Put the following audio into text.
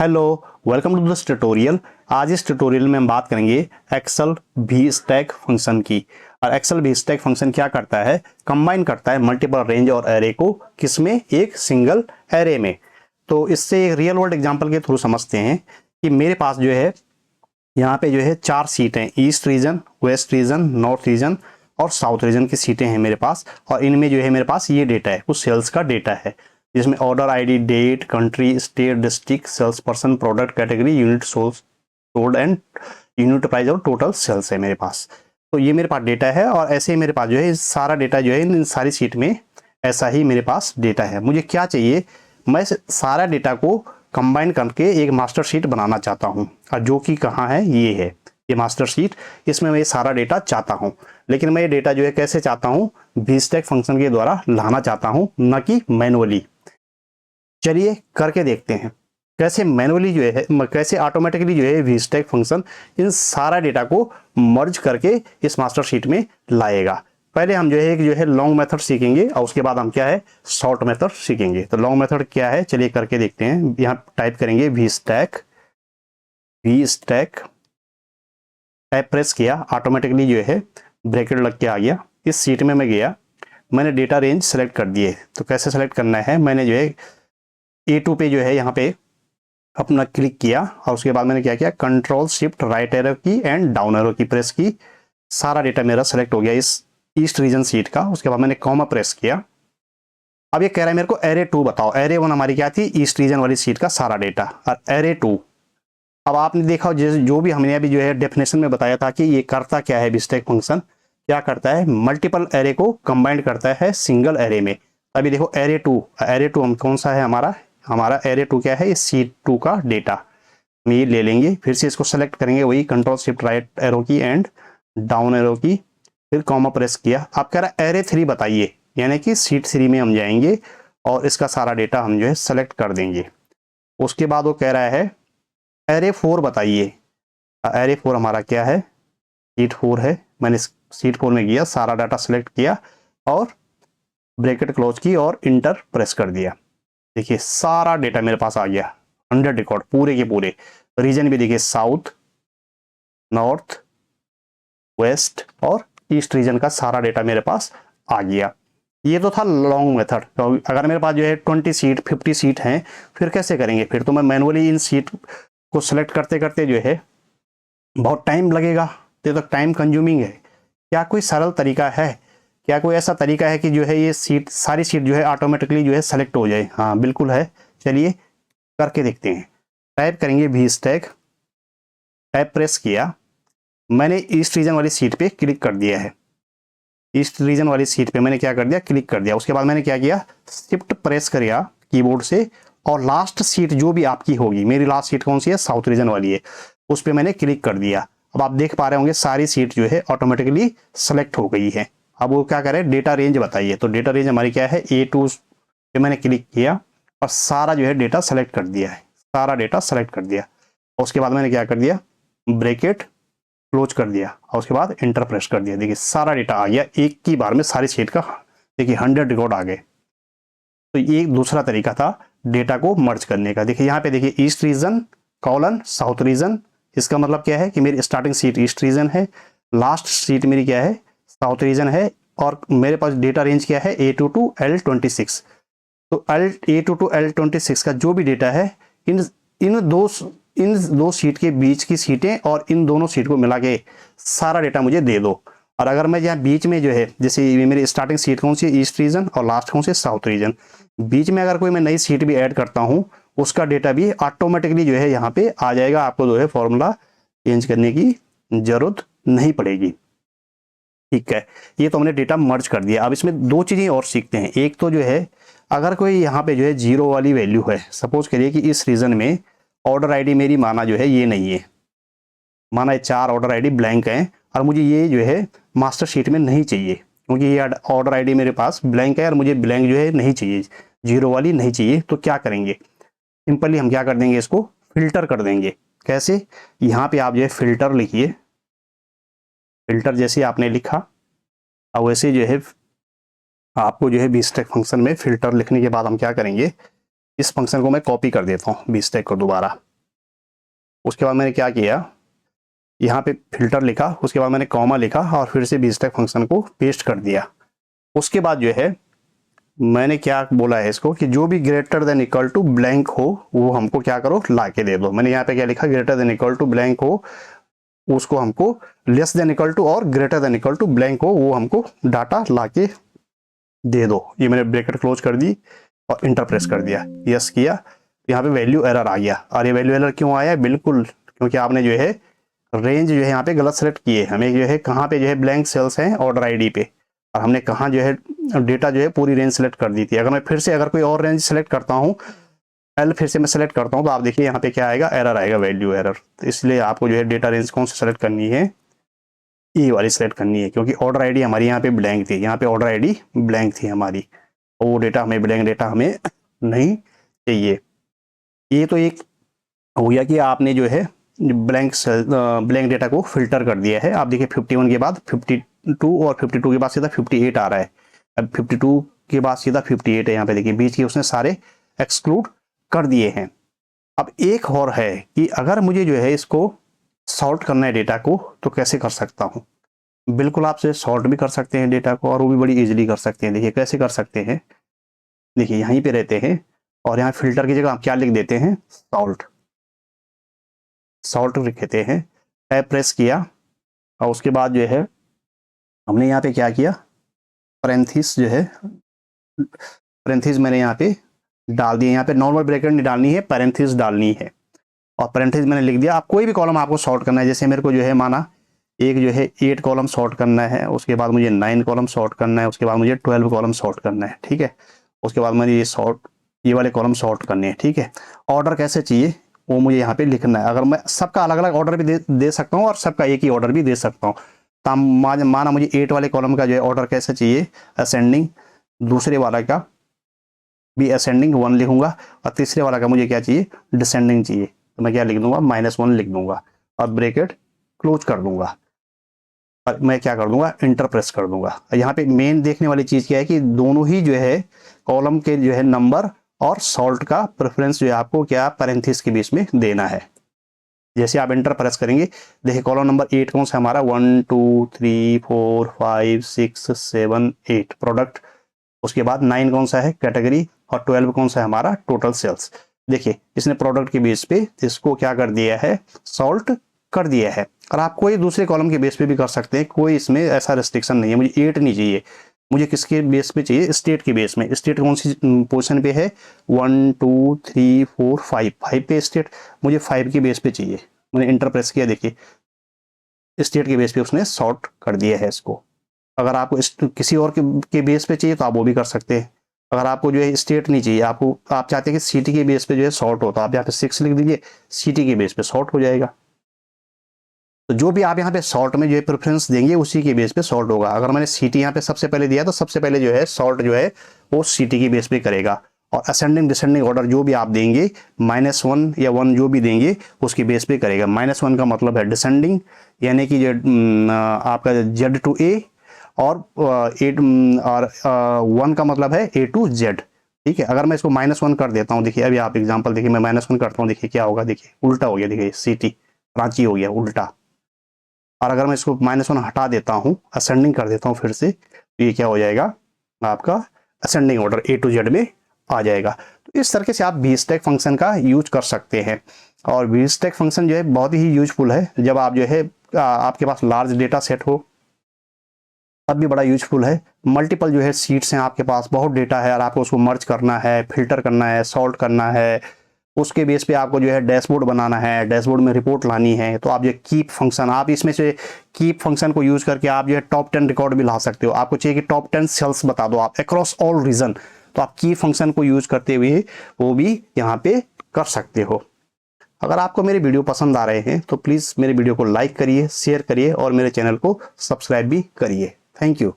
Hello, welcome to this tutorial. आज इस tutorial में हम बात करेंगे एक्सेल वी स्टैक फंक्शन की। और एक्सेल वी स्टैक फंक्शन क्या करता है, कंबाइन करता है मल्टीपल रेंज और एरे को किसमें, एक सिंगल एरे में। तो इससे एक रियल वर्ल्ड एग्जांपल के थ्रू समझते हैं कि मेरे पास जो है यहाँ पे जो है 4 सीट हैं, east region, west region, north region और साउथ रीजन की सीटें हैं मेरे पास। और इनमें जो है मेरे पास ये डेटा है, कुछ सेल्स का डेटा है जिसमें order ID, date, country, state, district, sales person, product category, unit sold and unit price और टोटल सेल्स है मेरे पास। तो ये मेरे पास डेटा है और ऐसे ही मेरे पास जो है सारा डेटा जो है इन सारी सीट में ऐसा ही मेरे पास डेटा है। मुझे क्या चाहिए, मैं सारा डेटा को कंबाइन करके एक मास्टर शीट बनाना चाहता हूं, और जो कि कहाँ है, ये है ये मास्टर शीट। इसमें मैं ये सारा डेटा चाहता हूं, लेकिन मैं ये डेटा जो है कैसे चाहता हूं, वी स्टैक फंक्शन के द्वारा लाना चाहता हूं, न कि मैनुअली। चलिए करके देखते हैं कैसे मैनुअली जो है, कैसे ऑटोमेटिकली जो है वी स्टैक फंक्शन इन सारा डेटा को मर्ज करके इस मास्टर शीट में लाएगा। पहले हम जो है लॉन्ग मेथड सीखेंगे और उसके बाद हम क्या है, शॉर्ट मेथड सीखेंगे। तो लॉन्ग मेथड क्या है, चलिए करके देखते हैं। यहाँ टाइप करेंगे वी स्टैक टाइप प्रेस किया, ऑटोमेटिकली जो है ब्रैकेट लग के आ गया। इस सीट में मैं गया, मैंने डेटा रेंज सेलेक्ट कर दिए। तो कैसे सेलेक्ट करना है, मैंने जो है A2 पे जो है यहाँ पे अपना क्लिक किया और उसके बाद मैंने क्या किया, कंट्रोल शिफ्ट राइट एरो की एंड डाउन एरो की प्रेस की। सारा डेटा मेरा सेलेक्ट हो गया इस ईस्ट रीजन सीट का। उसके बाद मैंने कॉमा प्रेस किया। अब ये कह रहा है मेरे को एरे 2 बताओ। एरे 1 हमारी क्या थी, ईस्ट रीजन वाली सीट का सारा डेटा, और एरे 2। अब आपने देखा जो भी हमने अभी जो है डेफिनेशन में बताया था कि ये करता क्या है, वी स्टैक फंक्शन क्या करता है, मल्टीपल एरे को कंबाइन करता है सिंगल एरे में। अभी देखो एरे 2 हम कौन सा है, हमारा एरे 2 क्या है, इस सीट 2 का डेटा हम ये ले लेंगे। फिर से इसको सेलेक्ट करेंगे, वही कंट्रोल शिफ्ट राइट एरो की एंड डाउन एरो की, फिर कॉमा प्रेस किया। आप कह रहा है एरे 3 बताइए, यानी कि सीट 3 में हम जाएंगे और इसका सारा डेटा हम जो है सेलेक्ट कर देंगे। उसके बाद वो कह रहा है एरे 4 बताइए। एरे 4 हमारा क्या है, सीट 4 है। मैंने सीट 4 में गया, सारा डाटा सेलेक्ट किया और ब्रैकेट क्लोज की और इंटर प्रेस कर दिया। देखिए सारा डेटा मेरे पास आ गया, 100 रिकॉर्ड पूरे के पूरे। रीजन भी देखिए साउथ, नॉर्थ, वेस्ट और ईस्ट रीजन का सारा डेटा मेरे पास आ गया। ये तो था लॉन्ग मेथड। तो अगर मेरे पास जो है 20 सीट 50 सीट हैं, फिर कैसे करेंगे, फिर तो मैं मैनुअली इन सीट को सिलेक्ट करते करते जो है बहुत टाइम लगेगा। ये तो टाइम कंज्यूमिंग है। क्या कोई सरल तरीका है, क्या कोई ऐसा तरीका है कि जो है ये सीट सारी सीट जो है ऑटोमेटिकली जो है सेलेक्ट हो जाए? हाँ बिल्कुल है, चलिए करके देखते हैं। टाइप करेंगे वी स्टैक, टाइप प्रेस किया, मैंने ईस्ट रीजन वाली सीट पे क्लिक कर दिया है। ईस्ट रीजन वाली सीट पे मैंने क्या कर दिया, क्लिक कर दिया। उसके बाद मैंने क्या किया, शिफ्ट प्रेस किया कीबोर्ड से और लास्ट सीट जो भी आपकी होगी, मेरी लास्ट सीट कौन सी है, साउथ रीजन वाली है, उस पर मैंने क्लिक कर दिया। अब आप देख पा रहे होंगे सारी सीट जो है ऑटोमेटिकली सेलेक्ट हो गई है। अब वो क्या करे, डेटा रेंज बताइए। तो डेटा रेंज हमारी क्या है, A2 पे मैंने क्लिक किया और सारा जो है डेटा सेलेक्ट कर दिया है, सारा डेटा सेलेक्ट कर दिया। उसके बाद मैंने क्या कर दिया, ब्रैकेट क्लोज कर दिया और उसके बाद इंटर प्रेस कर दिया। देखिए सारा डेटा आ गया एक ही बार में सारी सीट का। देखिए 100 रिकॉर्ड आ गए। तो ये दूसरा तरीका था डेटा को मर्ज करने का। देखिए यहाँ पे देखिए east region colon south region, इसका मतलब क्या है कि मेरी स्टार्टिंग सीट ईस्ट रीजन है, लास्ट सीट मेरी क्या है, साउथ रीजन है, और मेरे पास डेटा रेंज क्या है, A2 to L26। तो A2 to L26 का जो भी डेटा है, इन दो सीट के बीच की सीटें और इन दोनों सीट को मिला के सारा डेटा मुझे दे दो। और अगर मैं यहाँ बीच में जो है, जैसे मेरी स्टार्टिंग सीट कौन सी है, ईस्ट रीजन, और लास्ट कौन सी, साउथ रीजन, बीच में अगर कोई मैं नई सीट भी ऐड करता हूँ, उसका डेटा भी ऑटोमेटिकली जो है यहाँ पे आ जाएगा। आपको जो है फॉर्मूला चेंज करने की जरूरत नहीं पड़ेगी। ठीक है, ये तो हमने डेटा मर्ज कर दिया। अब इसमें दो चीजें और सीखते हैं। एक तो जो है, अगर कोई यहाँ पे जो है जीरो वाली वैल्यू है, सपोज करिए कि इस रीजन में ऑर्डर आईडी मेरी माना जो है ये नहीं है, माना 4 ऑर्डर आईडी ब्लैंक है और मुझे ये जो है मास्टर शीट में नहीं चाहिए, क्योंकि ये ऑर्डर आईडी मेरे पास ब्लैंक है और मुझे ब्लैंक जो है नहीं चाहिए, जीरो वाली नहीं चाहिए। तो क्या करेंगे, सिंपली हम क्या कर देंगे, इसको फिल्टर कर देंगे। कैसे, यहाँ पे आप जो है फिल्टर लिखिए, फिल्टर जैसे आपने लिखा और वैसे जो है आपको जो है वी स्टैक फंक्शन में फिल्टर लिखने के बाद हम क्या करेंगे, इस फंक्शन को मैं कॉपी कर देता हूँ वी स्टैक को दोबारा। उसके बाद मैंने क्या किया, यहाँ पे फिल्टर लिखा, उसके बाद मैंने कॉमा लिखा और फिर से बीस्टेक फंक्शन को पेस्ट कर दिया। उसके बाद जो है मैंने क्या बोला है इसको कि जो भी greater than equal to blank हो वो हमको क्या करो, ला के दे दो। मैंने यहाँ पे क्या लिखा, greater than equal to blank हो उसको हमको लेस देन इक्वल टू और greater than equal to blank हो वो हमको डाटा ला के दे दो। ये मैंने ब्रैकेट क्लोज कर दी और इंटर प्रेस कर दिया, यस किया। यहाँ पे वैल्यू एरर आ गया। और ये वैल्यू एरर क्यों आया, बिल्कुल क्योंकि आपने जो है रेंज जो है यहाँ पे गलत सेलेक्ट किए। हमें जो है कहाँ पे जो है ब्लैंक सेल्स हैं ऑर्डर आईडी पे, और हमने कहाँ जो है डेटा जो है पूरी रेंज सेलेक्ट कर दी थी। अगर मैं फिर से अगर कोई और रेंज सेलेक्ट करता हूँ, एल फिर से मैं सेलेक्ट करता हूँ, तो आप देखिए यहाँ पे क्या आएगा, एरर आएगा, वैल्यू एरर। तो इसलिए आपको जो है डेटा रेंज कौन सी सेलेक्ट करनी है, ई वाली सेलेक्ट करनी है, क्योंकि ऑर्डर आईडी हमारी यहाँ पे ब्लैंक थी, यहाँ पे ऑर्डर आईडी ब्लैंक थी हमारी, और वो डेटा हमें ब्लैंक डेटा हमें नहीं चाहिए। ये तो एक हो गया कि आपने जो है ब्लैंक डेटा को फिल्टर कर दिया है। आप देखिए 51 के बाद 52 और 52 के बाद सीधा 58 आ रहा है। अब 52 के बाद सीधा 58 है, यहाँ पे देखिए बीच के उसने सारे एक्सक्लूड कर दिए हैं। अब एक और है कि अगर मुझे जो है इसको सॉर्ट करना है डेटा को, तो कैसे कर सकता हूँ। बिल्कुल आपसे सॉर्ट भी कर सकते हैं डेटा को, और वो भी बड़ी इजीली कर सकते हैं। देखिए कैसे कर सकते हैं, देखिए यहीं पे रहते हैं और यहाँ फिल्टर की जगह आप क्या लिख देते हैं, सॉल्ट। सॉल्ट लिखते हैं, टैब प्रेस किया और उसके बाद जो है हमने यहाँ पे क्या किया, पैरेंथेसिस जो है, पैरेंथेसिस मैंने यहाँ पे डाल दिया। यहाँ पे नॉर्मल ब्रैकेट नहीं डालनी है, पैरेंथेसिस डालनी है। और पैरेंथेसिस मैंने लिख दिया। आप कोई भी कॉलम आपको सॉर्ट करना है, जैसे मेरे को जो है माना एक जो है 8 कॉलम सॉर्ट करना है, उसके बाद मुझे 9 कॉलम सॉर्ट करना है, उसके बाद मुझे 12 कॉलम सॉर्ट करना है, ठीक है। उसके बाद मैंने ये वाले कॉलम सॉर्ट करने हैं, ठीक है। ऑर्डर कैसे चाहिए वो मुझे यहाँ पे लिखना है। अगर मैं सबका अलग अलग ऑर्डर भी दे सकता हूँ और सबका एक ही ऑर्डर भी दे सकता हूँ। तो माना मुझे 8 वाले कॉलम का जो है ऑर्डर कैसे चाहिए, असेंडिंग, दूसरे वाला का भी असेंडिंग 1 लिखूंगा, और तीसरे वाला का मुझे क्या चाहिए, डिसेंडिंग चाहिए। तो मैं क्या लिख दूंगा, -1 लिख दूंगा और ब्रैकेट क्लोज कर दूंगा। और मैं क्या कर दूंगा, इंटर प्रेस कर दूंगा। यहाँ पे मेन देखने वाली चीज क्या है कि दोनों ही जो है कॉलम के जो है नंबर और सॉल्ट का प्रेफरेंस जो है आपको क्या पैरेंथेसिस के बीच में देना है। जैसे आप इंटर प्रेस करेंगे, देखिए कॉलम नंबर 8 कौन सा हमारा, 1 2 3 4 5 6 7 8 प्रोडक्ट। उसके बाद 9 कौन सा है, कैटेगरी, और 12 कौन सा है हमारा, टोटल सेल्स। देखिए इसने प्रोडक्ट के बेस पे इसको क्या कर दिया है, सॉल्ट कर दिया है। और आप कोई दूसरे कॉलम के बेस पे भी कर सकते हैं, कोई इसमें ऐसा रिस्ट्रिक्शन नहीं है। मुझे 8 नहीं चाहिए, मुझे किसके बेस पे चाहिए, स्टेट के बेस में। स्टेट कौन सी पोजीशन पे है, 1 2 3 4 5 पे स्टेट, मुझे 5 के बेस पे चाहिए। मैंने इंटर प्रेस किया, देखिए स्टेट के बेस पे उसने सॉर्ट कर दिया है इसको। अगर आपको किसी और के बेस पे चाहिए तो आप वो भी कर सकते हैं। अगर आपको जो है स्टेट नहीं चाहिए, आप चाहते हैं कि सिटी के बेस पे जो है सॉर्ट हो, तो आप यहाँ पे 6 लिख दीजिए, सिटी के बेस पे सॉर्ट हो जाएगा। तो जो भी आप यहाँ पे सॉर्ट में जो है प्रेफरेंस देंगे उसी के बेस पे सॉर्ट होगा। अगर मैंने सिटी यहाँ पे सबसे पहले दिया तो सबसे पहले जो है सॉर्ट जो है वो सिटी के बेस पे करेगा। और असेंडिंग डिसेंडिंग ऑर्डर जो भी आप देंगे, -1 या 1 जो भी देंगे उसके बेस पे करेगा। -1 का मतलब है डिसेंडिंग, यानी कि जो आपका Z to A, और 1 का मतलब है A to Z, ठीक है। अगर मैं इसको -1 कर देता हूँ, देखिए अभी आप एग्जांपल देखिए, मैं -1 करता हूँ, देखिए क्या होगा, देखिए उल्टा हो गया, देखिए सिटी रांची हो गया उल्टा। और अगर मैं इसको -1 हटा देता हूँ, असेंडिंग कर देता हूँ फिर से, तो ये क्या हो जाएगा आपका ascending order A to Z में आ जाएगा। तो इस तरीके से आप VStack फंक्शन का यूज कर सकते हैं। और VStack फंक्शन जो है बहुत ही यूजफुल है जब आप जो है आपके पास लार्ज डेटा सेट हो, तब भी बड़ा यूजफुल है। मल्टीपल जो है सीट्स हैं आपके पास, बहुत डेटा है और आपको उसको मर्ज करना है, फिल्टर करना है, सॉर्ट करना है, उसके बेस पे आपको जो है डैशबोर्ड बनाना है, डैशबोर्ड में रिपोर्ट लानी है। तो आप जो कीप फंक्शन, आप इसमें से कीप फंक्शन को यूज करके आप जो है टॉप 10 रिकॉर्ड भी ला सकते हो। आपको चाहिए कि टॉप 10 सेल्स बता दो आप अक्रॉस ऑल रीजन, तो आप कीप फंक्शन को यूज करते हुए वो भी यहाँ पे कर सकते हो। अगर आपको मेरे वीडियो पसंद आ रहे हैं तो प्लीज़ मेरे वीडियो को लाइक करिए, शेयर करिए और मेरे चैनल को सब्सक्राइब भी करिए। Thank you.